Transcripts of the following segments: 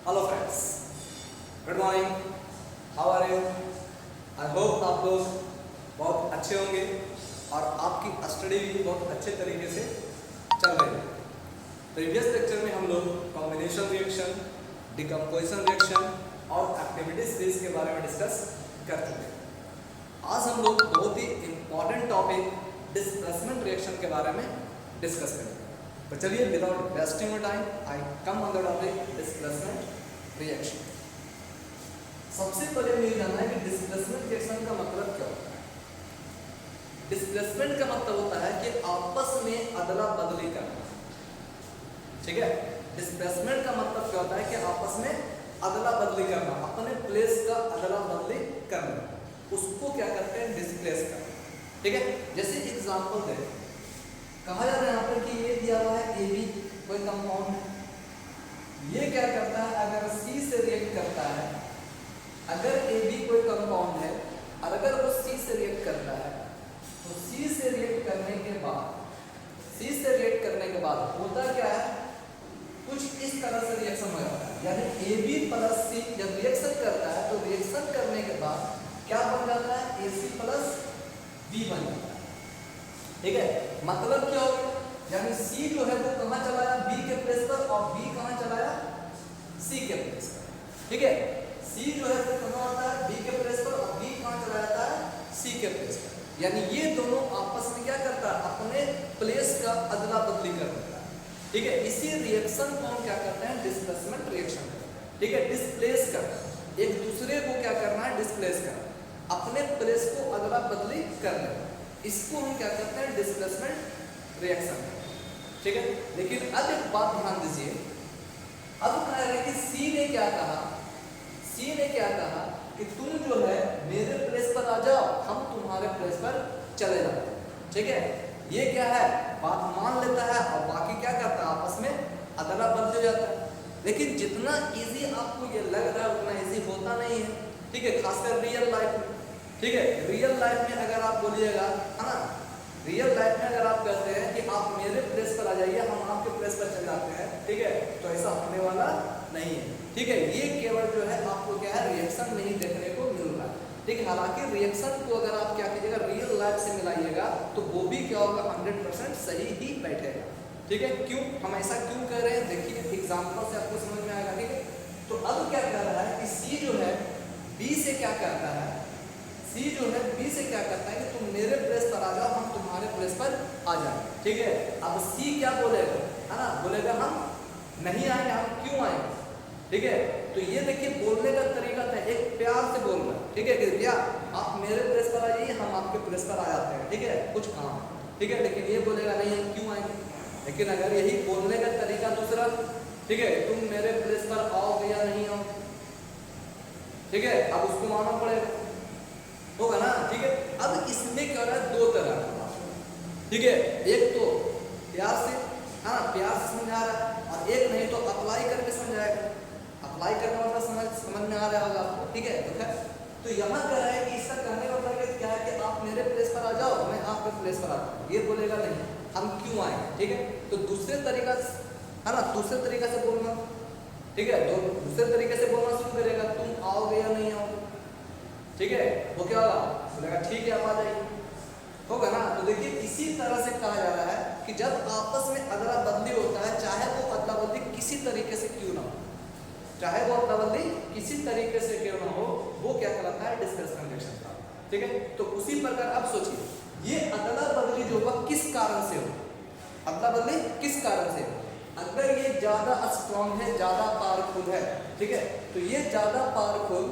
Hello friends, good morning, how are you? I hope आप लोग बहुत अच्छे होंगे और आपकी स्टडी भी बहुत अच्छे तरीके से चल रही है। प्रीवियस लेक्चर में हम लोग कॉम्बिनेशन रिएक्शन, डिकम्पोजिशन रिएक्शन और एक्टिविटी सीरीज के बारे में डिस्कस कर चुके हैं। आज हम लोग बहुत ही इंपॉर्टेंट टॉपिक डिस्प्लेसमेंट रिएक्शन के बारे में डिस्कस करेंगे। तो चलिए without wasting time I come on the topic displacement reaction. सबसे पहले मुझे जानना है कि डिस्प्लेसमेंट रिएक्शन का मतलब क्या होता है। डिस्प्लेसमेंट का मतलब होता है कि आपस में अदला बदली करना। ठीक है, डिस्प्लेसमेंट का मतलब क्या होता है कि आपस में अदला बदली करना, अपने प्लेस का अदला बदली करना, उसको क्या करते हैं, डिस्प्लेस करना। ठीक है, जैसे एग्जांपल दें, कहा जा रहा है यहाँ पर कि ये दिया हुआ है ए बी कोई कंपाउंड है, ये क्या करता है, अगर सी से रिएक्ट करता है, अगर ए बी कोई कंपाउंड है और अगर वो सी से रिएक्ट करता है तो सी से रिएक्ट करने के बाद होता क्या है, कुछ इस तरह से रिएक्शन हो जाता है। यानी ए बी प्लस सी जब रिएक्शन करता है तो रिएक्शन करने के बाद क्या बन जाता है, ए सी प्लस बी बन जाता है। ठीक है, मतलब क्या होगा, यानी सी जो है वो कहाँ चलाया, बी के प्लेस पर, और बी कहाँ चलाया, सी के प्लेस पर। ठीक है, सी जो है वो कहाँ आता है, बी के प्लेस पर, और बी कहाँ चला जाता है, सी के प्लेस पर। यानी ये दोनों आपस में क्या करता है, अपने प्लेस का अदला बदली कर देता है। ठीक है, इसी रिएक्शन को हम क्या करते हैं, डिस्प्लेसमेंट रिएक्शन करते हैं। ठीक है, डिस्प्लेस करना, एक दूसरे को क्या करना है, डिस्प्लेस करना, अपने प्लेस को अदला बदली कर लेना, इसको हम क्या करते हैं, डिस्प्लेसमेंट रिएक्शन। ठीक है, लेकिन अब एक बात ध्यान दीजिए, अब कह रहे हैं कि सी ने क्या कहा, सी ने क्या कहा कि तुम जो है मेरे प्लेस पर आ जाओ, हम तुम्हारे प्लेस पर चले जाते हैं। ठीक है, ये क्या है, बात मान लेता है और बाकी क्या करता है, आपस में अदला बदल जाता है। लेकिन जितना इजी आपको ये लग रहा है उतना इजी होता नहीं है। ठीक है, खासकर रियल लाइफ में। ठीक है, रियल लाइफ में अगर आप बोलिएगा, है ना, रियल लाइफ में अगर आप कहते हैं कि आप मेरे प्लेस पर आ जाइए, हम आपके प्लेस पर चले जाते हैं, ठीक है, तो ऐसा होने वाला नहीं है। ठीक है, ये केवल जो है आपको क्या है, रिएक्शन नहीं देखने को मिल रहा है। ठीक है, हालांकि रिएक्शन को अगर आप क्या कीजिएगा, रियल लाइफ से मिलाइएगा तो वो भी क्या होगा, 100% सही ही बैठेगा। ठीक है, क्यों, हम ऐसा क्यों कर रहे हैं, देखिए एग्जाम्पल से आपको समझ में आएगा। ठीक है, तो अब क्या कर रहा है कि सी जो है बी से क्या करता है, सी जो है बी से क्या करता है कि तुम मेरे प्लेस पर आ जाओ, हम तुम्हारे प्लेस पर आ जाए। ठीक है, अब सी क्या बोलेगा, है ना, बोलेगा हम नहीं आएंगे, हम क्यों आएंगे। ठीक है, तो ये देखिए बोलने का तरीका था, एक प्यार से बोल रहा है। ठीक है, कि भैया आप मेरे प्लेस पर आ जाइए, हम आपके प्लेस पर आ जाते हैं। ठीक है, कुछ काम। ठीक है, लेकिन ये बोलेगा नहीं हम क्यों आएंगे। लेकिन अगर यही बोलने का तरीका दूसरा, ठीक है, तुम मेरे प्लेस पर आओगे या नहीं आओ, ठीक है, अब उसको मानना पड़ेगा, होगा ना। ठीक है, अब इसमें क्या हो रहा है, दो तरह का। ठीक है, एक तो प्यार से, हाँ प्यार से समझा रहा है, और एक नहीं तो अप्लाई करके समझाएगा। अप्लाई करने वाला समझ में आ रहा होगा आपको। ठीक है, तो यहाँ कह रहा है कि इसका करने का तरीका क्या है कि आप मेरे प्लेस पर आ जाओ, मैं आपके प्लेस पर आता हूँ। ये बोलेगा नहीं हम क्यों आए। ठीक है, तो दूसरे तरीका, है ना, दूसरे तरीका से बोलना। ठीक है, तो दूसरे तरीके से बोलना शुरू करेगा, तुम आओगे या नहीं आओगे। ठीक है, वो क्या होगा, बोलेगा ठीक है आप आ जाइए, होगा ना। तो देखिए इसी तरह से कहा जा रहा है कि जब आपस में अदला बदली होता है, चाहे वो अदला बदली किसी तरीके से क्यों ना हो, चाहे वो अदला बदली किसी तरीके से क्यों ना हो, वो क्या कहलाता है, डिस्प्लेसमेंट रिएक्शन का। ठीक है, तो उसी प्रकार अब सोचिए, ये अदला बदली जो हुआ किस कारण से हो, अदला बदली किस कारण से हो, अगर ये ज्यादा स्ट्रॉन्ग है, ज्यादा पावरफुल है, ठीक है, तो ये ज्यादा पावरफुल,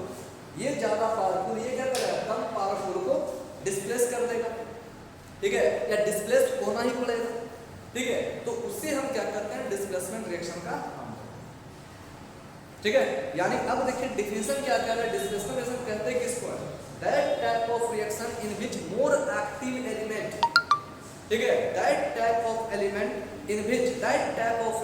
ये क्या करेगा, कम पावरफुल को डिस्प्लेस कर देगा। ठीक है, या डिस्प्लेस होना ही पड़ेगा। ठीक है, तो उससे हम क्या करते हैं, डिस्प्लेसमेंट रिएक्शन का। ठीक है, यानी अब देखिए डिफिनेशन क्या कह रहा है, डिस्प्लेसमेंट रिएक्शन कहते हैं किसको है, that type of reaction in which more active element, ठीक है, that type of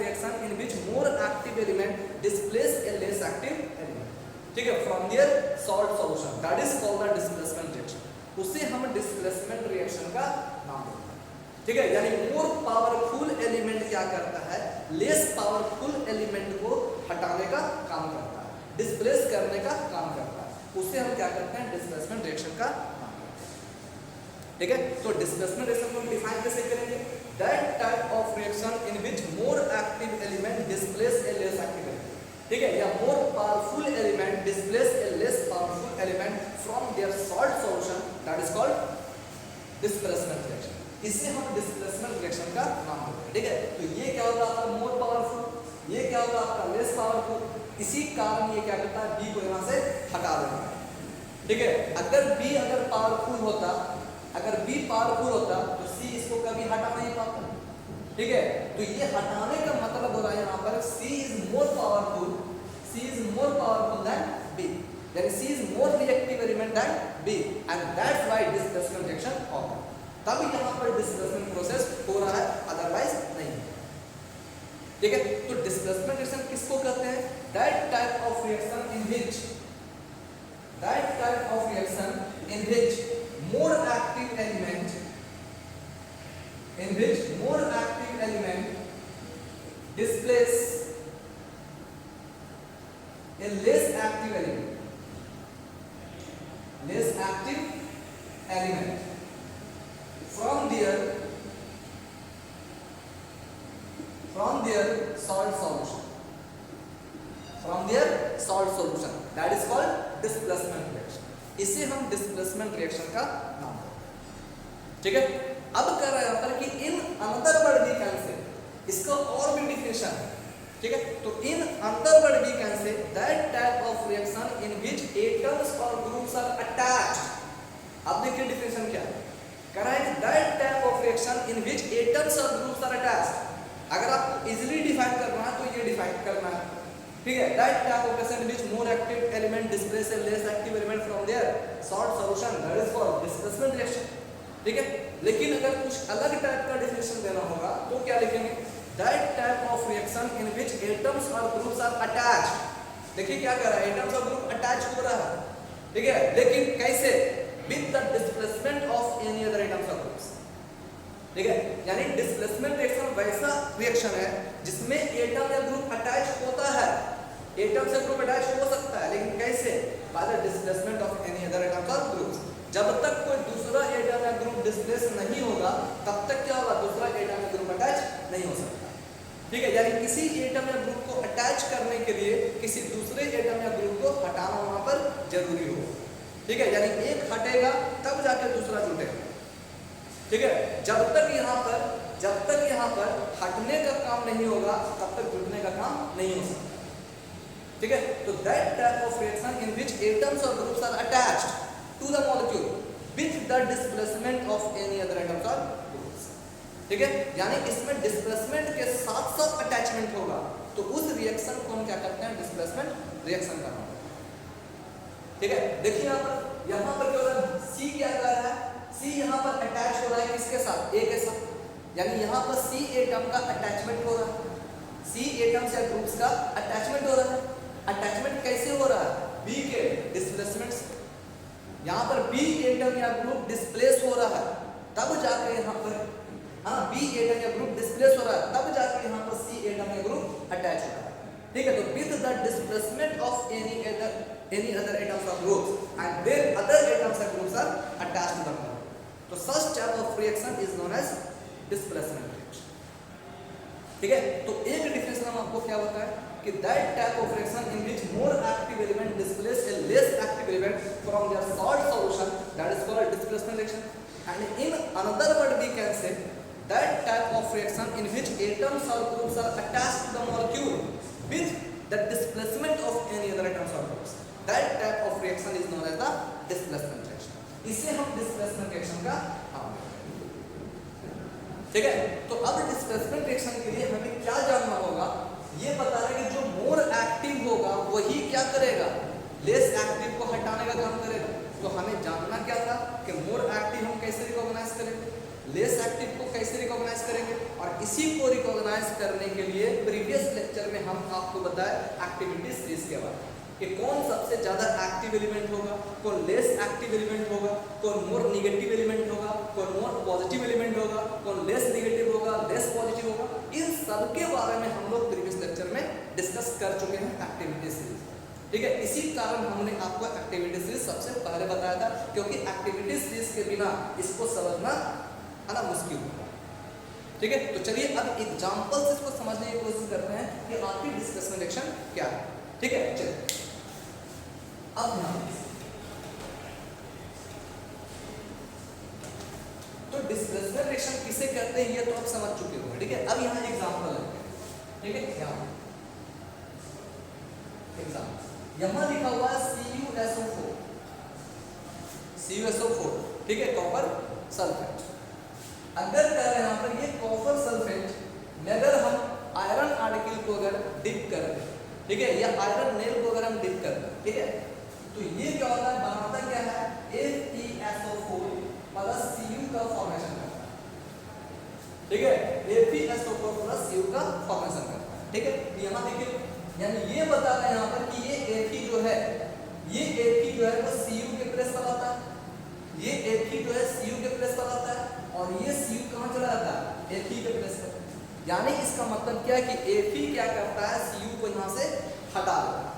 reaction in which more active element displace a less active element. ठीक है, from their salt solution, that is called the displacement reaction. उसे हम displacement reaction का नाम देते हैं। ठीक है, यानी मोर पावरफुल एलिमेंट क्या करता है, लेस पावरफुल एलिमेंट को हटाने का काम करता है, डिस्प्लेस करने का काम करता है, उसे हम क्या करते हैं, डिस्प्लेसमेंट रिएक्शन का नाम करते हैं। ठीक है, तो डिस्प्लेसमेंट रिएक्शन को हम डिफाइन कैसे करेंगे, that type of reaction in which more active element displace a less active element, ठीक है, या more powerful element displace a less powerful element from their salt solution, that is called displacement reaction. इसे हम displacement reaction का नाम देते हैं। ठीक है, तो ये क्या होगा आपका मोर पावरफुल, ये क्या होगा आपका लेस पावरफुल, इसी कारण ये क्या करता है, बी को यहाँ से हटा देता है। ठीक है, अगर बी अगर पावरफुल होता, अगर बी पावरफुल होता तो सी इसको कभी हटा नहीं पाता। ठीक है, तो ये हटाने का मतलब हो रहा है यहाँ पर C is more powerful, C is more powerful than B, यानी C is more reactive element than B, and that's why displacement reaction होगा, तब यहाँ पर डिस्प्लेसमेंट प्रोसेस हो रहा है, अदरवाइज नहीं। ठीक है, तो डिस्प्लेसमेंट रिएक्शन किसको कहते हैं, that type of reaction in which, that type of reaction in which more active element, in which more active element displace a less active element, less active element from their salt solution, from their salt solution, that is called displacement reaction। इसे हम displacement reaction का नाम देते हैं। ठीक है, अब कह रहा है यहाँ पर कि इन अंडरवर्ड वी कैन से, इसका और भी डिफिनेशन है। ठीक है, तो in another word we can say that type of reaction in which atoms और ग्रुप्स आर अटैच्ड। अब देखिए डिफिनेशन क्या है, कह रहा है कि that type of reaction in which atoms और ग्रुप्स आर अटैच्ड। अगर आपको इजीली डिफाइन करना है तो ये डिफाइन करना है। ठीक है, that type of reaction in which more active element displace a less active element from their salt solution, that is called displacement reaction. ठीक है, लेकिन अगर कुछ अलग टाइप का डिफिनेशन देना होगा तो क्या लिखेंगे, that type of reaction in which atoms और ग्रुप्स आर अटैच्ड। देखिए क्या कर रहा है, एटम्स और ग्रुप अटैच हो रहा है। ठीक है, लेकिन कैसे, with the displacement of any other atoms और ग्रुप्स। ठीक है, यानी डिस्प्लेसमेंट रिएक्शन वैसा रिएक्शन है जिसमें एटम या ग्रुप अटैच होता है, एटम से ग्रुप अटैच हो सकता है, लेकिन कैसे, by the displacement of any other atoms और ग्रुप्स। जब तक कोई दूसरा एटम या ग्रुप डिस्प्लेस नहीं होगा तब तक क्या होगा, दूसरा एटम या ग्रुप अटैच नहीं हो सकता। ठीक है, यानी किसी एटम या ग्रुप को अटैच करने के लिए किसी दूसरे एटम या ग्रुप को हटाना वहां पर जरूरी हो। ठीक है, यानी एक हटेगा तब जाके दूसरा जुटेगा। ठीक है, जब तक यहाँ पर हटने का काम नहीं होगा तब तक जुटने का काम नहीं हो सकता। ठीक है, तो that type of reaction in which atoms और groups are attached to the molecule with the displacement of any other atoms or groups। ठीक है, यानी इसमें डिस्प्लेसमेंट के साथ साथ अटैचमेंट होगा, तो उस रिएक्शन को हम क्या करते हैं, डिस्प्लेसमेंट रिएक्शन का नाम। ठीक है, देखिए यहाँ पर क्या हो रहा है, सी क्या कर रहा है, सी यहाँ पर अटैच हो रहा है किसके साथ, ए के साथ, यानी यहाँ पर सी एटम का अटैचमेंट हो रहा है, सी एटम्स या ग्रुप्स का अटैचमेंट हो रहा है। अटैचमेंट कैसे हो रहा है, बी के डिस्प्लेसमेंट से। यहाँ पर बी एटम या ग्रुप डिस्प्लेस हो रहा है तब जाके यहाँ पर, हाँ, बी एटम या ग्रुप डिस्प्लेस हो रहा है तब जाके यहाँ पर सी एटम या ग्रुप अटैच हो रहा है। ठीक है, तो with the displacement of any other atoms और groups and their other atoms and groups are attached to the molecule, तो such type of reaction is known as displacement reaction. ठीक है, तो एक डिफिनेशन हम आपको क्या बताया कि that type of reaction in which more active element displace a less active element from their salt solution, that is called displacement reaction. And in another word we can say that type of reaction in which atoms और groups are attached to the molecule with the displacement of any other atoms और groups, that type of reaction is known as the displacement reaction. इसे हम displacement reaction का नाम देते हैं। ठीक है, तो अब डिस्प्लेसमेंट रिएक्शन के लिए हमें क्या जानना होगा, ये बता रहा है कि जो मोर एक्टिव होगा वही क्या करेगा, लेस एक्टिव को हटाने का काम करेगा। तो हमें जानना क्या था कि मोर एक्टिव हम कैसे रिकॉग्नाइज करेंगे, लेस एक्टिव को कैसे रिकॉग्नाइज करेंगे, और इसी को रिकॉग्नाइज करने के लिए प्रीवियस लेक्चर में हम आपको बताए एक्टिविटी सीरीज के बारे में कि कौन सबसे ज्यादा एक्टिव एलिमेंट होगा, कौन लेस एक्टिव एलिमेंट होगा, कौन मोर निगेटिव एलिमेंट होगा, कौन मोर पॉजिटिव एलिमेंट होगा, कौन लेस निगेटिव होगा, लेस पॉजिटिव होगा। इन सब के बारे में हम लोग प्रीवियस लेक्चर में डिस्कस कर चुके हैं एक्टिविटी सीरीज। ठीक है, इसी कारण हमने आपको एक्टिविटी सीरीज सबसे पहले बताया था, क्योंकि एक्टिविटी सीरीज के बिना इसको समझना है ना मुश्किल होगा। ठीक है, तो चलिए अब एग्जांपल से इसको समझने की कोशिश करते हैं कि आपकी डिस्प्लेसमेंट रिएक्शन क्या है। ठीक है, चलिए अब ध्यान दीजिए, तो डिस्प्लेसमेंट रिएक्शन किसे कहते हैं ये तो आप समझ चुके हो। ठीक है, अब यहाँ एग्जांपल लेते हैं। ठीक है, यहाँ लिखा हुआ है CuSO4, CuSO4। ठीक है, कॉपर सल्फेट। अगर कह रहे हैं यहाँ पर ये कॉपर सल्फेट में अगर हम आयरन आर्टिकल को अगर डिप कर दें, ठीक है, या आयरन नेल को अगर हम डिप कर दें, ठीक है, तो ये क्या होता है, बनाता क्या है, FeSO4 प्लस Cu का फॉर्मेशन करता है। ठीक है, FeSO4 प्लस Cu का फॉर्मेशन करता है। ठीक है, यहाँ देखिए, यानी ये बता रहे हैं यहाँ पर कि ये Fe जो है, ये Fe जो है वो Cu के प्लेस पर आता है, ये Fe जो है Cu के प्लेस पर आता है, और ये Cu कहाँ चला जाता है, Fe के प्लेस पर। यानी इसका मतलब क्या है कि Fe क्या करता है, Cu को यहाँ से हटा देता है।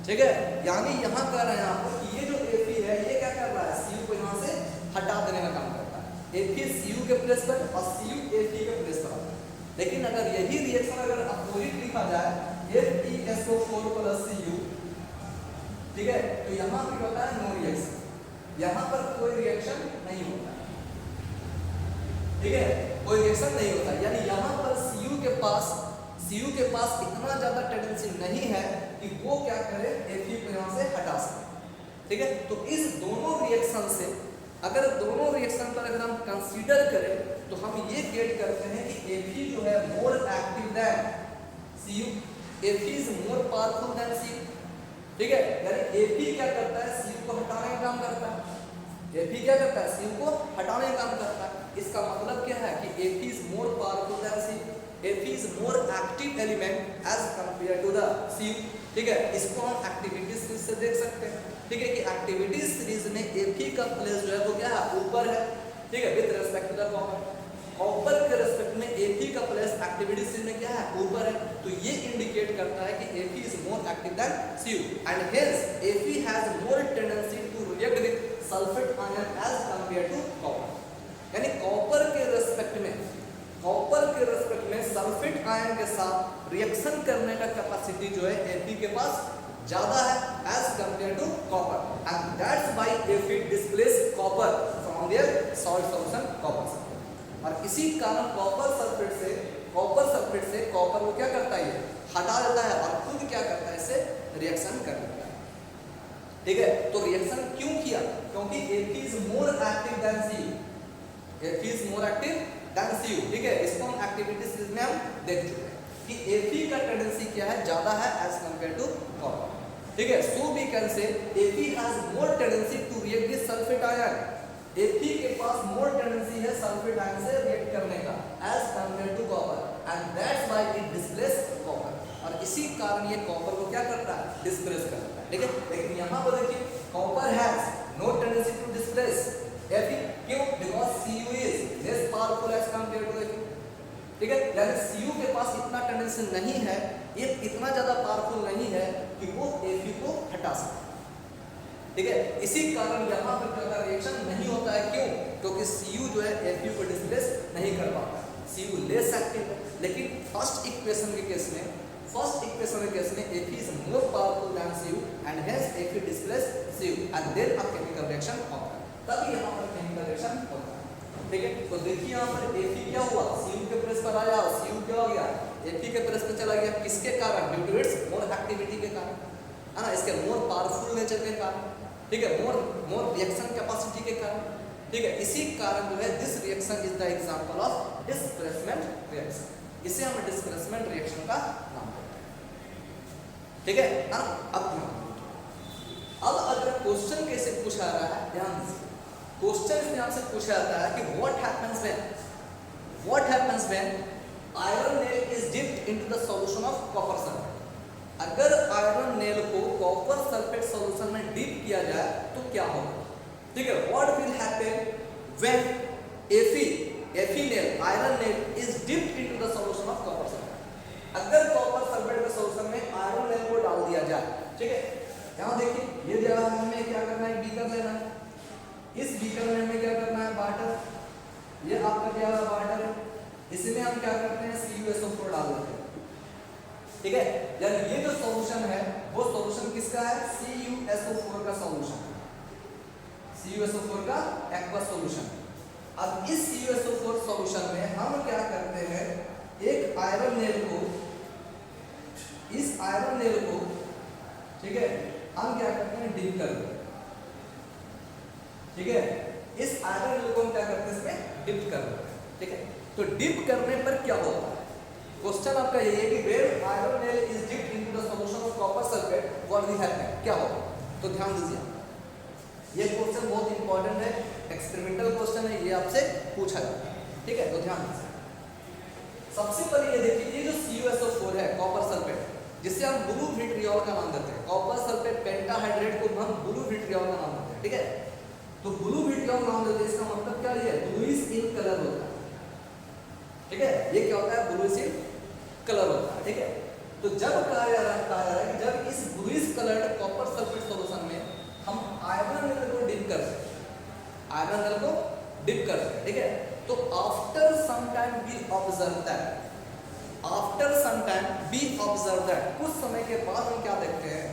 ठीक है, यानी यहाँ कह रहे हैं आपको कि ये जो Fe है ये क्या कर रहा है, Cu को यहाँ से हटा देने का काम करता है। Fe Cu के प्लेस पर और Cu Fe के प्लेस पर आता है। लेकिन अगर यही रिएक्शन अगर अपोजिट लिखा जाए, FeSO4 प्लस Cu, ठीक है, तो यहाँ पे होता है नो रिएक्शन, यहाँ पर कोई रिएक्शन नहीं होता। ठीक है, कोई रिएक्शन नहीं होता, यानी यहाँ पर Cu के पास इतना ज्यादा टेंडेंसी नहीं है कि वो क्या करे, Fe को यहाँ से हटा सके। ठीक है, तो इस दोनों रिएक्शन से अगर दोनों रिएक्शन पर अगर हम कंसीडर करें तो हम ये गेट करते हैं कि Fe जो है more active than Cu, Fe is more powerful than Cu। ठीक है, यानी Fe क्या करता है, Cu को हटाने का काम करता है। Fe क्या करता है, Cu को हटाने का काम करता है। इसका मतलब क्या है कि Fe is more powerful than Cu, Fe is more active element as compare to the Cu। ठीक है, इसको हम एक्टिविटी सीरीज से देख सकते हैं। ठीक है, कि एक्टिविटी सीरीज में Fe का प्लेस जो है वो क्या है, ऊपर है। ठीक है, with respect to the copper, copper के रेस्पेक्ट में Fe का प्लेस एक्टिविटी सीरीज में क्या है, ऊपर है। तो ये इंडिकेट करता है कि Fe is more active than Cu and hence Fe has more tendency to react with sulphate ion as compare to copper. यानी कॉपर के रेस्पेक्ट में सल्फेट आयन के साथ रिएक्शन करने का कैपेसिटी जो है Fe के पास ज्यादा है as compare to copper, and that's why Fe displace copper from their salt solution copper sulphate. और इसी कारण कॉपर सल्फेट से कॉपर को क्या करता है, हटा देता है और खुद क्या करता है, इससे रिएक्शन कर देता है। ठीक है, तो रिएक्शन क्यों किया, क्योंकि Fe is more active than Cu, Fe is more active than Cu। ठीक है, इसको हम एक्टिविटी सीरीज में हम देख चुके हैं कि Fe का टेंडेंसी क्या है, ज्यादा है एज कंपेयर टू कॉपर। ठीक है, so we can say Fe has more tendency to react with sulphate ion, Fe के पास मोर टेंडेंसी है सल्फेट आयन से रिएक्ट करने का as compare to copper, and that's why it displace copper. और इसी कारण ये कॉपर को क्या करता है, डिस्प्लेस करता है। ठीक है, लेकिन यहाँ पर देखिए copper has no tendency to displace Fe, क्यों, because Cu is less powerful as compare to Fe। ठीक है, यानी Cu के पास इतना टेंडेंसी नहीं है, ये इतना ज्यादा पावरफुल नहीं है कि वो Fe को हटा सके। ठीक है, इसी कारण यहाँ पर क्या रिएक्शन नहीं होता है, क्यों, क्योंकि Cu जो है Fe को डिस्प्लेस नहीं कर पाता, Cu लेस एक्टिव है। लेकिन फर्स्ट इक्वेशन के केस में Fe is more powerful than Cu and hence Fe displace Cu and then a chemical reaction होता है, तब यहाँ पर chemical reaction होता है। ठीक है, तो देखिए यहाँ पर Fe क्या हुआ, Cu के प्रेस पर आया और Cu क्या हो गया, Fe के प्रेस पर चला गया, किसके कारण, due to its more activity के कारण, है ना, इसके मोर पावरफुल नेचर के कारण। ठीक है, मोर रिएक्शन कैपेसिटी के कारण। ठीक है, इसी कारण जो है this reaction is the example of displacement reaction, इसे हम डिस्प्लेसमेंट रिएक्शन का नाम देते हैं। ठीक है ना, अब अगर क्वेश्चन कैसे पूछा रहा है, ध्यान दीजिए, क्वेश्चन में आपसे पूछा जाता है कि what happens when iron nail is dipped into the solution of copper sulphate. अगर आयरन नेल को कॉपर सल्फेट सॉल्यूशन में डिप किया जाए तो क्या होगा। ठीक है, what will happen when Fe nail, iron nail is dipped into the solution of copper sulphate. अगर कॉपर सल्फेट जाए। ठीक है, यहाँ देखिए ये दिया है, हमें क्या करना है, बीकर लेना है। इस बीकर में हमें क्या करना है, वाटर, ये आपका क्या है वाटर है, इसमें हम क्या करते हैं CuSO4 डाल देते हैं। ठीक है, यानी ये जो सॉल्यूशन है वो सॉल्यूशन किसका है, CuSO4 का सॉल्यूशन, CuSO4 का एक्वा सॉल्यूशन। अब इस CuSO4 सॉल्यूशन में हम क्या करते हैं, एक आयरन नेल को, इस आयरन नेल को, ठीक है, हम क्या करते हैं, डिप कर देते हैं। ठीक है, इस आयरन नेल को हम क्या करते हैं, इसमें डिप कर देते हैं। ठीक है, तो डिप करने पर क्या होता है, क्वेश्चन आपका ये है कि where iron nail is dipped into the solution of copper sulphate what will happen, क्या होगा। तो ध्यान दीजिए, ये क्वेश्चन बहुत इंपॉर्टेंट है, एक्सपेरिमेंटल क्वेश्चन है, ये आपसे पूछा जाता है। ठीक है, तो ध्यान दीजिए, सबसे पहले ये देखिए, ये जो CuSO4 है कॉपर सल्फेट, जिसे हम ब्लू विट्रियोल का नाम देते हैं, कॉपर सल्फेट पेंटाहाइड्रेट को हम ब्लू विट्रियोल का नाम देते हैं। ठीक है, तो ब्लू विट्रियोल नाम देते हैं, इसका मतलब क्या है, ब्लूइश इन कलर होता है। ठीक है, ये क्या होता है, ब्लूइश इन कलर होता है। ठीक है, तो जब कहा जा रहा है कि जब इस bluish coloured copper sulphate solution में हम आयरन नेल को डिप करते हैं, आयरन नेल को डिप करते हैं। ठीक है, तो after some time we observe that, after some time we observe that, कुछ समय के बाद हम क्या देखते हैं,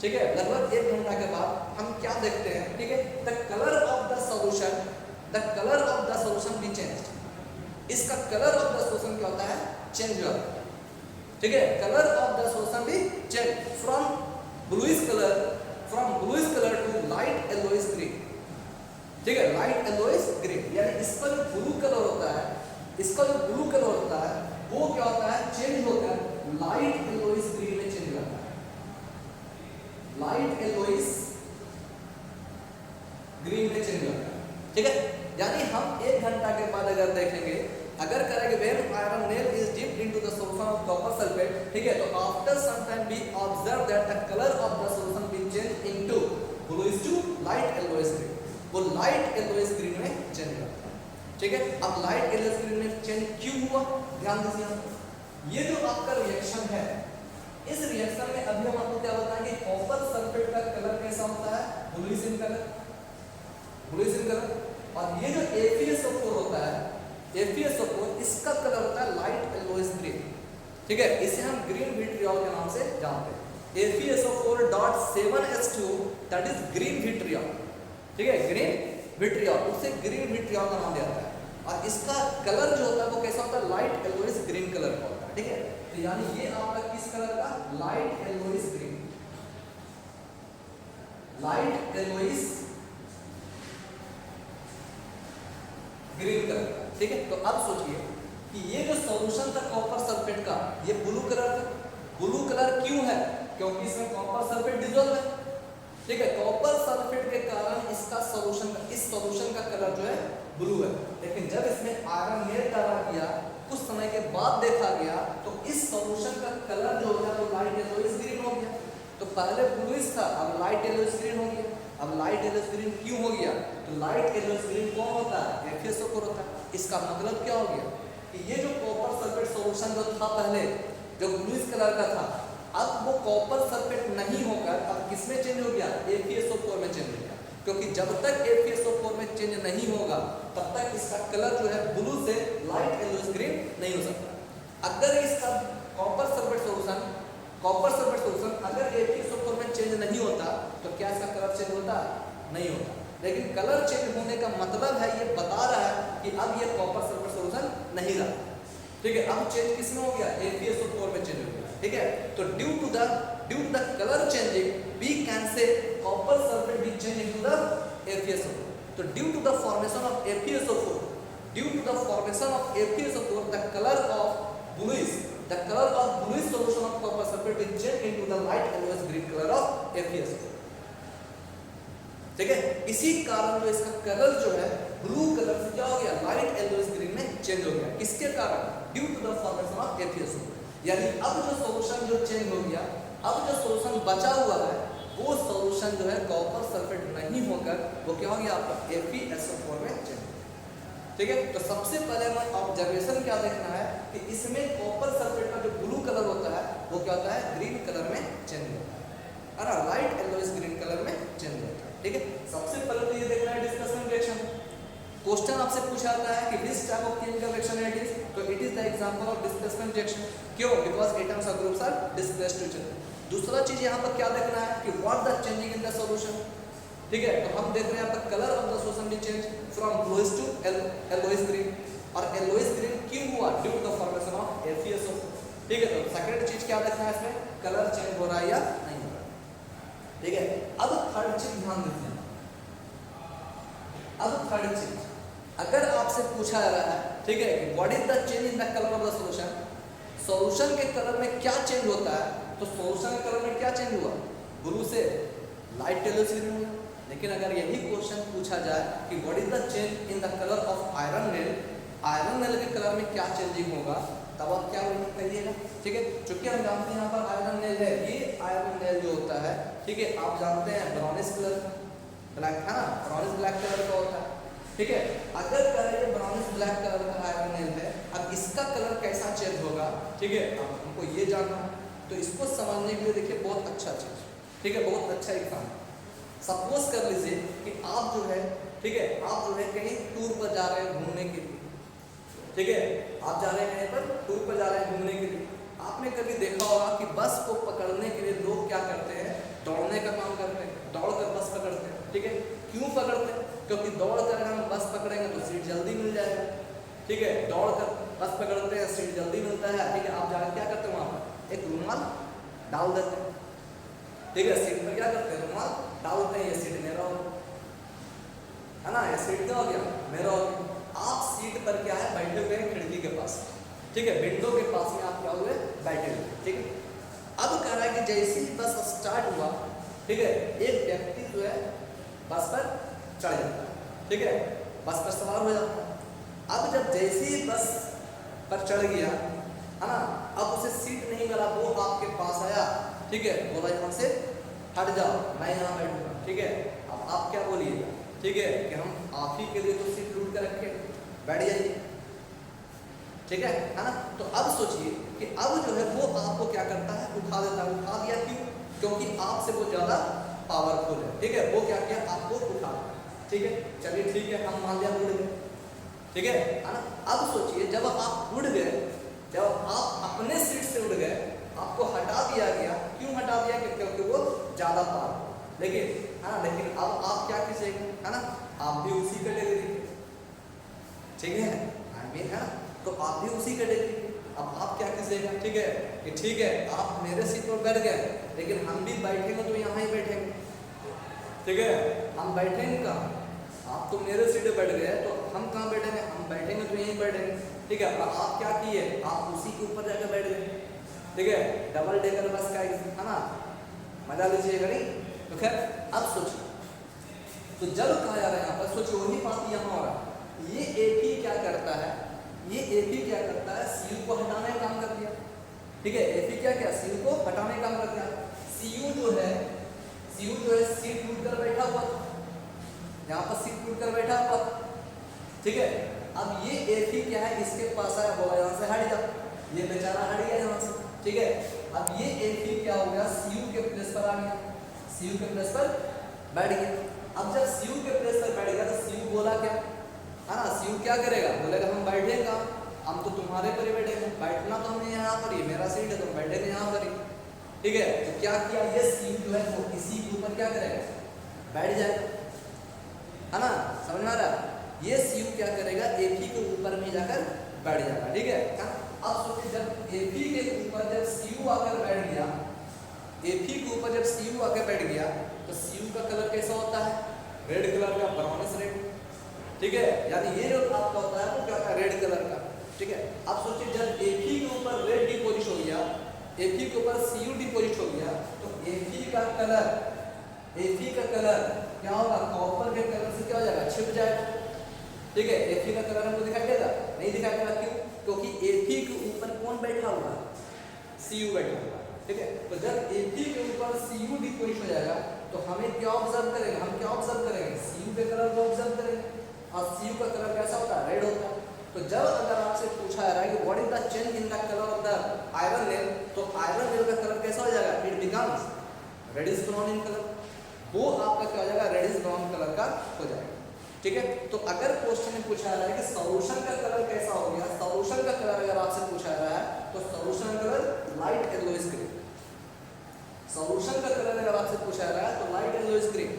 ठीक है, लगभग 1 घंटा के बाद हम क्या देखते हैं, ठीक है, the colour of the solution, the colour of the solution be changed, इसका कलर ऑफ द सॉल्यूशन क्या होता है, चेंज हो जाता है। ठीक है, colour of the solution be change from bluish colour, from bluish colour to light yellowish green. ठीक है, लाइट येलोइश ग्रीन, यानी इसका जो ब्लू कलर होता है, इसका जो ब्लू कलर होता है वो क्या होता है, चेंज होकर लाइट येलोइश ग्रीन में चेंज होता है, लाइट येलोइश ग्रीन में चेंज होता है। ठीक है, यानी हम 1 घंटा के बाद अगर देखेंगे, अगर करेंगे where iron nail is dipped into the solution of copper sulphate, ठीक है, तो after some time we observe that the colour of the solution will change into bluish to light yellowish green, वो लाइट येलोइश ग्रीन में change होता है। ठीक है, अब लाइट येलोइश ग्रीन में चेंज क्यों हुआ, ध्यान दीजिए, ये जो आपका रिएक्शन है, इस रिएक्शन में अभी हम आपको क्या बताएंगे, कॉपर सल्फेट का कलर कैसा होता है, bluish in colour, bluish in colour, और ये जो FeSO4 होता है, FeSO4 इसका कलर होता है लाइट येलोइश ग्रीन। ठीक है, इसे हम ग्रीन विट्रियोल के नाम से जानते हैं, FeSO4.7H2 that is green vitriol. ठीक है, ग्रीन विट्रियोल, उसे ग्रीन विट्रियोल का नाम दिया जाता है, और इसका कलर जो होता है वो कैसा होता है, लाइट येलोइश ग्रीन कलर का होता है। ठीक है, तो यानी ये आपका किस कलर का, light yellowish green, light yellowish green colour का। ठीक है, तो अब सोचिए कि ये जो सॉल्यूशन था कॉपर सल्फेट का, ये ब्लू कलर था, ब्लू कलर क्यों है, क्योंकि इसमें कॉपर सल्फेट डिसॉल्व है। ठीक है, कॉपर सल्फेट के कारण इसका सॉल्यूशन का, इस सॉल्यूशन का कलर जो है ब्लू है, लेकिन जब इसमें आयरन नेल डाला गया, कुछ समय के बाद देखा गया तो इस सॉल्यूशन का कलर जो होता है वो लाइट येलोइश ग्रीन हो गया। तो पहले ब्लूइश था, अब लाइट येलोइश ग्रीन हो गया। अब लाइट येलोइश ग्रीन क्यों हो गया, तो लाइट येलोइश ग्रीन कौन होता है, FeSO4 होता है। इसका मतलब क्या हो गया कि ये जो कॉपर सल्फेट सॉल्यूशन जो था पहले, जो ब्लूइश कलर का था, अब वो कॉपर सल्फेट नहीं होकर अब किसमें चेंज हो गया, FeSO4 में चेंज हो गया, क्योंकि जब तक FeSO4 में चेंज नहीं होगा तब तक इसका कलर जो है ब्लू से लाइट येलोइश ग्रीन नहीं हो सकता। अगर इसका कॉपर सल्फेट सॉल्यूशन अगर FeSO4 में चेंज नहीं होता तो क्या इसका कलर चेंज होता, नहीं होता। लेकिन कलर चेंज होने का मतलब है, ये बता रहा है कि अब ये कॉपर सल्फेट सॉल्यूशन नहीं रहा। ठीक है, अब चेंज किसमें हो गया, FeSO4 में चेंज हो गया। ठीक है, तो due to the colour changing we can say copper sulphate be change into the FeSO4। तो due to the formation of FeSO4, the colour of bluish solution of copper sulfate will change into the light yellowish green color of FeSO4। ठीक है, इसी कारण जो इसका colour जो है blue colour से क्या हो गया, लाइट येलोइश ग्रीन में चेंज हो गया। किसके कारण, due to the formation of FeSO4। यानी अब जो सॉल्यूशन जो चेंज हो गया, अब जो सॉल्यूशन बचा हुआ है वो सॉल्यूशन जो है कॉपर सल्फेट नहीं होकर वो क्या हो गया आपका FeSO4 में चेंज। ठीक है, तो सबसे पहले हमें ऑब्जर्वेशन क्या देखना है कि इसमें कॉपर सल्फेट का जो ब्लू कलर होता है वो क्या होता है, ग्रीन कलर में चेंज होता है। है ना, लाइट येलोइश ग्रीन कलर में चेंज होता है। ठीक है, सबसे पहले तो ये देखना है डिस्प्लेसमेंट रिएक्शन। क्वेश्चन आपसे पूछा जाता है कि which type of chemical reaction it is, तो it is the example of displacement reaction. क्यों? बिकॉज एटम्स और groups are displaced to each other. दूसरा चीज यहाँ पर क्या देखना है कि what the changing in the solution. ठीक है, तो हम देख रहे हैं यहाँ पर कलर ऑफ द सॉल्यूशन भी change from bluish to yellowish green. और येलोइश ग्रीन क्यों हुआ? Due to the formation of FeSO। ठीक है, तो सेकंड चीज क्या देखना है इसमें, कलर चेंज हो रहा है या नहीं हो रहा है। ठीक है, अब थर्ड चीज ध्यान दीजिए। अब थर्ड चीज, अगर आपसे पूछा जा रहा है, ठीक है, कि what is the change in the colour of the solution, solution के कलर में क्या चेंज होता है, तो सॉल्यूशन के कलर में क्या चेंज हुआ, ब्लू से लाइट येलोइश ग्रीन हुआ। लेकिन अगर यही क्वेश्चन पूछा जाए कि what is the change in the colour of iron nail, iron nail के कलर में क्या चेंजिंग होगा, तब आप क्या कहिएगा। ठीक है, चूंकि हम जानते हैं यहाँ पर आयरन नेल है, ये आयरन नेल जो होता है, ठीक है, आप जानते हैं ब्राउनिश कलर ब्लैक है ना, ब्राउनिश ब्लैक कलर का होता है। ठीक है, अगर ये ब्राउनिश ब्लैक कलर का आयरन नेल है, अब इसका कलर कैसा चेंज होगा, ठीक है, अब हमको ये जानना है। तो इसको समझने के लिए देखिए बहुत अच्छा चीज, ठीक है, बहुत अच्छा एग्जाम्पल। सपोज कर लीजिए कि आप जो है, ठीक है, आप जो है कहीं टूर पर जा रहे हैं घूमने के लिए। ठीक है, आप जा रहे हैं कहीं पर टूर पर जा रहे हैं घूमने के लिए। आपने कभी देखा होगा कि बस को पकड़ने के लिए लोग क्या करते हैं, दौड़ने का काम करते हैं, दौड़कर बस पकड़ते हैं। ठीक है, क्यों पकड़ते हैं? क्योंकि दौड़ कर हम बस पकड़ेंगे तो सीट जल्दी मिल जाएगा। ठीक है, दौड़ कर बस पकड़ते हैं, सीट जल्दी मिलता है। ठीक है, आप जाकर क्या करते हैं, वहाँ पर एक रुमाल डाल देते हैं। ठीक है, सीट पर क्या करते हैं, रुमाल डालते हैं, ये सीट मेरा हो, है ना, ये सीट क्या हो गया, मेरा हो गया। आप सीट पर क्या है, बैठे हुए हैं खिड़की के पास। ठीक है, विंडो के पास में आप क्या हुए, बैठे हुए। ठीक है, अब कह रहा है कि जैसे ही बस स्टार्ट हुआ, ठीक है, एक व्यक्ति जो है बस पर चढ़ जाता है। ठीक है, बस पर सवार हो जाता है। अब जब जैसे ही बस पर चढ़ गया, है ना, अब उसे सीट नहीं मिला, वो आपके पास आया। ठीक है, बोला यहाँ से हट जाओ, मैं यहाँ बैठूंगा। ठीक है, अब आप क्या बोलिएगा, ठीक है, कि हम आप ही के लिए तो सीट लूट कर रखे, बैठ जाइए। ठीक है ना, तो अब सोचिए कि अब जो है वो आपको क्या करता है, उठा देता है। उठा दिया क्यों? क्योंकि आपसे वो ज्यादा पावरफुल है। ठीक है, वो क्या किया, आपको उठा दिया। ठीक है, चलिए ठीक है, हम मान लिया उड़ गए। ठीक है ना, अब सोचिए जब आप उड़ गए, जब आप अपने सीट से उड़ गए, आपको हटा दिया गया। क्यों हटा दिया? क्योंकि वो ज्यादा पावरफुल। लेकिन अब आप क्या कीजिएगा, है ना, आप भी उसी कैटेगरी के, ठीक है, है ना, तो आप भी उसी कैटेगरी। अब आप क्या कीजिएगा, ठीक है, कि ठीक है आप मेरे सीट पर बैठ गए, लेकिन हम भी बैठेंगे तो यहाँ ही बैठेंगे। ठीक है, हम बैठेंगे कहाँ, आप तो मेरे सीट पर बैठ गए, तो हम कहाँ बैठेंगे, हम बैठेंगे तो यहीं बैठेंगे। ठीक है, अब आप क्या किए, आप उसी के ऊपर जाकर बैठ गए। ठीक है, डबल डेकर बस का, है ना, मजा लीजिएगा नहीं। तो खैर अब सोचिए, तो जब कहा जा रहा है यहाँ पर, सोचिए वही बात यहाँ हो रहा है। ये एक ही क्या करता है, ये एक ही क्या करता है, सीयू को हटाने का काम कर दिया। ठीक है, एक ही क्या क्या, सीयू को हटाने का काम कर दिया। सीयू जो है सीट टूट कर बैठा हुआ, यहाँ पर सीट टूट कर बैठा हुआ। ठीक है, अब ये एक ही क्या है, इसके पास आया, बोला यहाँ से हट जा, ये बेचारा हट गया यहाँ से। ठीक है, अब ये एक ही क्या हो गया, सीयू के प्लेस पर आ गया, सीयू के प्लेस पर बैठ गया। अब जब सीयू के प्लेस पर बैठ गया, तो सीयू बोला क्या, है ना, सीयू क्या करेगा, बोलेगा हम बैठेगा, हम तो तुम्हारे पर ही बैठेंगे, बैठना तो हमने यहाँ पर ही, मेरा सीट है, तुम बैठेंगे यहाँ पर ही। ठीक है, तो क्या किया, ये सीयू जो है वो इसी के ऊपर क्या करेगा, बैठ जाएगा, है ना, समझ में आ रहा है। ये सीयू क्या करेगा, एक ही के ऊपर में जाकर बैठ जाएगा। ठीक है, अब सोचिए जब एक ही के ऊपर जब सीयू आकर बैठ गया, एक ही के ऊपर जब सीयू आकर बैठ गया, तो सीयू का कलर कैसा होता है, रेड कलर का, ब्राउनिश रेड। ठीक है, यानी ये जो आपका होता है वो क्या था, रेड कलर का। ठीक है, अब सोचिए जब एक ही के ऊपर रेड डिपोजिट हो गया, एक ही के ऊपर सीयू डिपोजिट हो गया, तो एक ही का कलर क्या होगा, कॉपर के कलर से क्या हो जाएगा, छिप जाएगा। ठीक है, एक ही का कलर हमको दिखाई देगा, नहीं दिखाई देगा, क्यों, क्योंकि एक ही के ऊपर कौन बैठा हुआ है, सीयू बैठा हुआ है। ठीक है, तो जब एक ही के ऊपर सीयू डिपोजिट हो जाएगा, तो हमें क्या ऑब्जर्व करेंगे, हम क्या ऑब्जर्व करेंगे, सीयू के कलर को ऑब्जर्व करेंगे, और सीयू का कलर कैसा होता है, रेड होता है। तो जब अगर आपसे पूछा जा रहा है कि what is the change in the colour of the iron nail, तो आयरन नेल का कलर कैसा हो जाएगा, it becomes reddish brown in colour, वो आपका क्या हो जाएगा, रेडिश ब्राउन कलर का हो जाएगा। ठीक है, तो अगर क्वेश्चन में पूछा रहा है कि सॉल्यूशन का कलर कैसा हो गया, सॉल्यूशन का कलर अगर आपसे पूछा रहा है तो सॉल्यूशन का colour light yellowish green. Solution का कलर अगर आपसे पूछा रहा है तो लाइट येलोइश ग्रीन।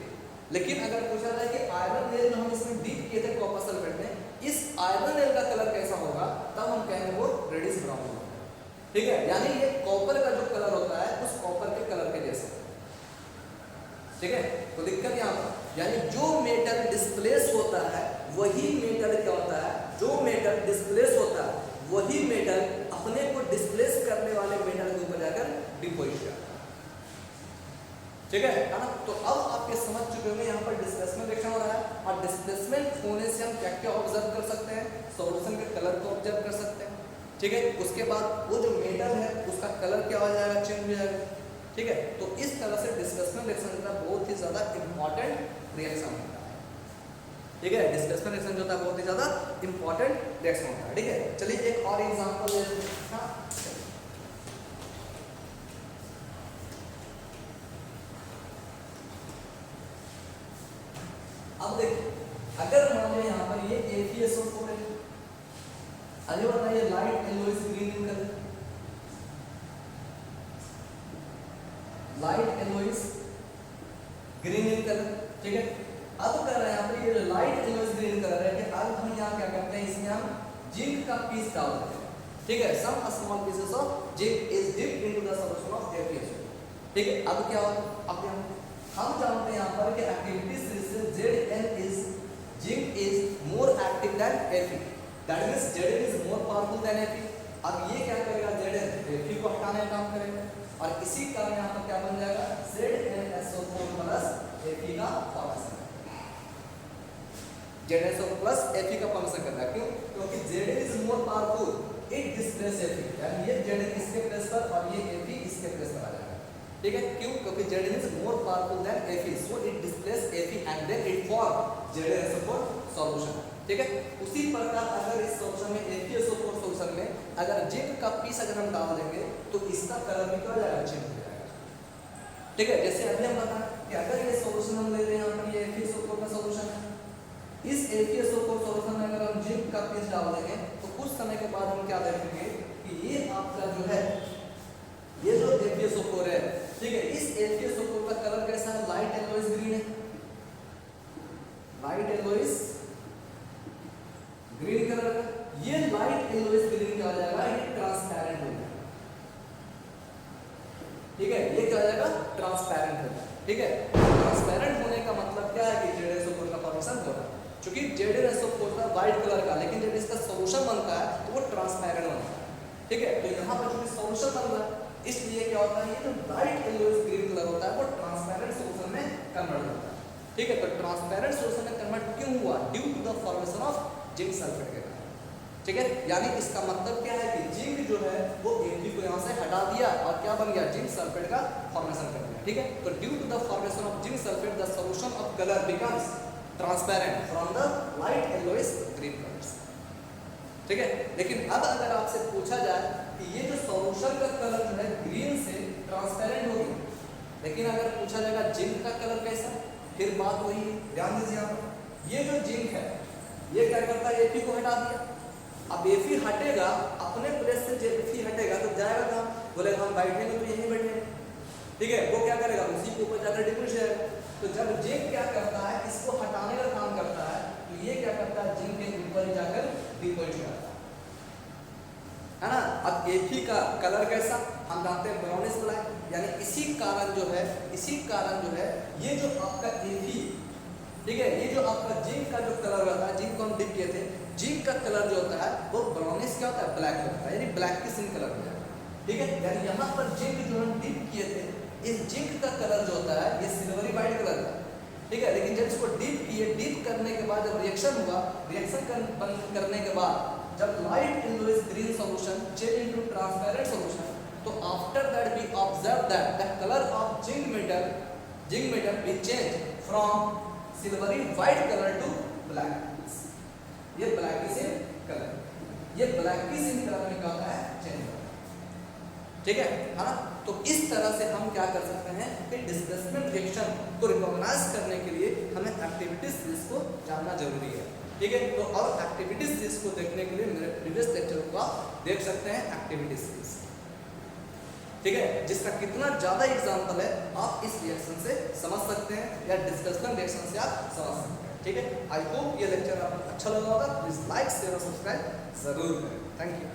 लेकिन अगर पूछा रहा है कि आयरन नेल जो हम इसमें डीप किए थे कॉपर सल्फेट में, इस आयरन नेल का कलर कैसा होगा, तब हम कहेंगे वो रेडिश ब्राउन होगा। ठीक है, यानी ये कॉपर का जो कलर होता है उस कॉपर के कलर के जैसा। ठीक है, तो दिक्कत यहाँ पर, यानी जो मेटल डिस्प्लेस होता है वही मेटल क्या होता है, जो मेटल डिस्प्लेस होता है वही मेटल अपने को डिस्प्लेस करने वाले मेटल के ऊपर जाकर डिपोजिट करता है। ठीक है ना, तो अब आप ये समझ चुके होंगे यहाँ पर डिस्प्लेसमेंट रिएक्शन हो रहा है, और डिस्प्लेसमेंट होने से हम क्या क्या ऑब्जर्व कर सकते हैं, सॉल्यूशन के कलर को ऑब्जर्व कर सकते हैं। ठीक है, उसके बाद वो जो मेटल है उसका कलर क्या हो जाएगा, चेंज हो जाएगा। ठीक है, तो इस तरह से डिस्प्लेसमेंट रिएक्शन का बहुत ही ज्यादा इंपॉर्टेंट रिएक्शन होता है। ठीक है, डिस्प्लेसमेंट रिएक्शन जो होता है बहुत ही ज्यादा इंपॉर्टेंट रिएक्शन होता है। ठीक है, चलिए एक और एग्जांपल लेते हैं। अब देखिए, अगर मान लो यहाँ पर ये AgSO4 है, अभी बताइए light yellowish green in colour, light yellowish green in colour. ठीक है, अब कर रहे हैं यहाँ पर ये लाइट येलोइश ग्रीन कलर है कि अब हम यहाँ क्या करते हैं, इसमें हम जिंक का पीस डाल देते हैं। ठीक है, some small pieces of zinc is dipped into the solution of AgSO। ठीक है, अब क्या होगा, अब हम जानते हैं यहाँ पर कि एक्टिविटी से Zn is zinc is more active than Fe, that means Zn is more powerful than Fe। अब ये क्या करेगा, Zn Fe को हटाने का काम करेगा, और इसी कारण यहाँ पर क्या बन जाएगा, ZnSO4 प्लस Fe का फॉर्मेशन, ZnSO4 प्लस Fe का फॉर्मेशन करना है। क्यों, क्योंकि Zn is more powerful, it displace Fe, यानी ये Zn इसके प्लेस पर और ये Fe इसके प्लेस पर आ जाएगा। ठीक है, क्यों, क्योंकि Zn is more powerful than Fe, so it displace Fe and then it form ZnSO4 solution. ठीक है, उसी प्रकार अगर इस सॉल्यूशन में AgSO4 सॉल्यूशन में अगर जिंक का पीस अगर हम डाल देंगे तो इसका कलर भी क्या हो जाएगा, चेंज हो जाएगा। ठीक है, जैसे अभी हम बताएं कि अगर ये सॉल्यूशन हम ले रहे हैं, यहाँ पर ये AgSO4 का सॉल्यूशन है, इस AgSO4 सॉल्यूशन में अगर हम जिंक का पीस डाल देंगे तो कुछ समय के बाद हम क्या देखेंगे कि ये आपका जो है, ये जो AgSO4 है, ठीक है, इस AgSO4 का कलर कैसा है, लाइट येलोइश ग्रीन है, लाइट येलोइश ग्रीन कलर का। ये लाइट येलोइश ग्रीन क्या हो जाएगा, ये ट्रांसपेरेंट हो जाएगा। ठीक है, ये क्या हो जाएगा, ट्रांसपेरेंट हो जाएगा। ठीक है, ट्रांसपेरेंट होने का मतलब क्या है कि ZnSO4 का फॉर्मेशन हो रहा है, क्योंकि ZnSO4 का व्हाइट कलर का, लेकिन जब इसका सॉल्यूशन बनता है तो वो ट्रांसपेरेंट बनता है। ठीक है, तो यहाँ पर जो सॉल्यूशन बन रहा है, इसलिए क्या होता है, ये जो लाइट येलोइश ग्रीन कलर होता है वो ट्रांसपेरेंट सॉल्यूशन में कन्वर्ट होता है। ठीक है, तो ट्रांसपेरेंट सॉल्यूशन में कन्वर्ट क्यों हुआ, due to the formation of zinc sulphate के कारण। ठीक है, यानी इसका मतलब क्या है कि जिंक जो है वो Fe को यहाँ से हटा दिया और क्या बन गया, जिंक सल्फेट का फॉर्मेशन कर दिया। ठीक है, तो due to the formation of zinc sulphate the solution of colour becomes transparent from the light yellowish green colours. ठीक है, लेकिन अब अगर आपसे पूछा जाए कि ये जो सॉल्यूशन का कलर जो है ग्रीन से ट्रांसपेरेंट हो गया, लेकिन अगर पूछा जाएगा जिंक का कलर कैसा, फिर बात वही है। ध्यान दीजिए यहाँ पर, ये जो जिंक है ये क्या करता है, Fe को हटा दिया। अब Fe हटेगा, अपने प्लेस से जब Fe हटेगा तो जाएगा कहाँ, बोलेगा हम बैठेंगे तो यहीं बैठेंगे। ठीक है, वो क्या करेगा, उसी के ऊपर जाकर डिपोजिट जाएगा। तो जब जिंक क्या करता है, इसको हटाने का काम करता है, तो ये क्या करता है, जिंक के ऊपर जाकर डिपोजिट करता है ना। अब Fe का कलर कैसा, हम जानते हैं ब्राउनिश ब्लैक, यानी इसी कारण जो है, इसी कारण जो है ये जो आपका Fe, ठीक है, ये जो आपका जिंक का जो कलर होता है, जिंक को हम डिप किए थे, जिंक का कलर जो होता है वो ब्राउनिश क्या होता है, ब्लैक होता है, यानी ब्लैक की सिन कलर होता है। ठीक है, यानी यहाँ पर जिंक जो हम डिप किए थे, इस जिंक का कलर जो होता है ये सिल्वरी व्हाइट कलर का। ठीक है, लेकिन जब इसको डिप किए, डिप करने के बाद जब रिएक्शन हुआ, रिएक्शन करने के बाद जब light yellowish green solution change into transparent solution, तो after that we observe that the colour of zinc metal will change from silvery white colour to black. ये ब्लैकिश इन कलर, ये blackish in colour में क्या होता है, change होता है। ठीक है ना, तो इस तरह से हम क्या कर सकते हैं कि डिस्प्लेसमेंट रिएक्शन को रिकॉग्नाइज करने के लिए हमें एक्टिविटी सीरीज को जानना जरूरी है। ठीक है, तो और एक्टिविटी सीरीज को देखने के लिए मेरे प्रीवियस लेक्चर को आप देख सकते हैं एक्टिविटी सीरीज। ठीक है, जिसका कितना ज्यादा एग्जांपल है आप इस रिएक्शन से समझ सकते हैं या डिस्प्लेसमेंट रिएक्शन से आप समझ सकते हैं। ठीक है, आई होप ये लेक्चर आपको अच्छा लगा होगा। प्लीज लाइक शेयर और सब्सक्राइब जरूर करें। Thank you.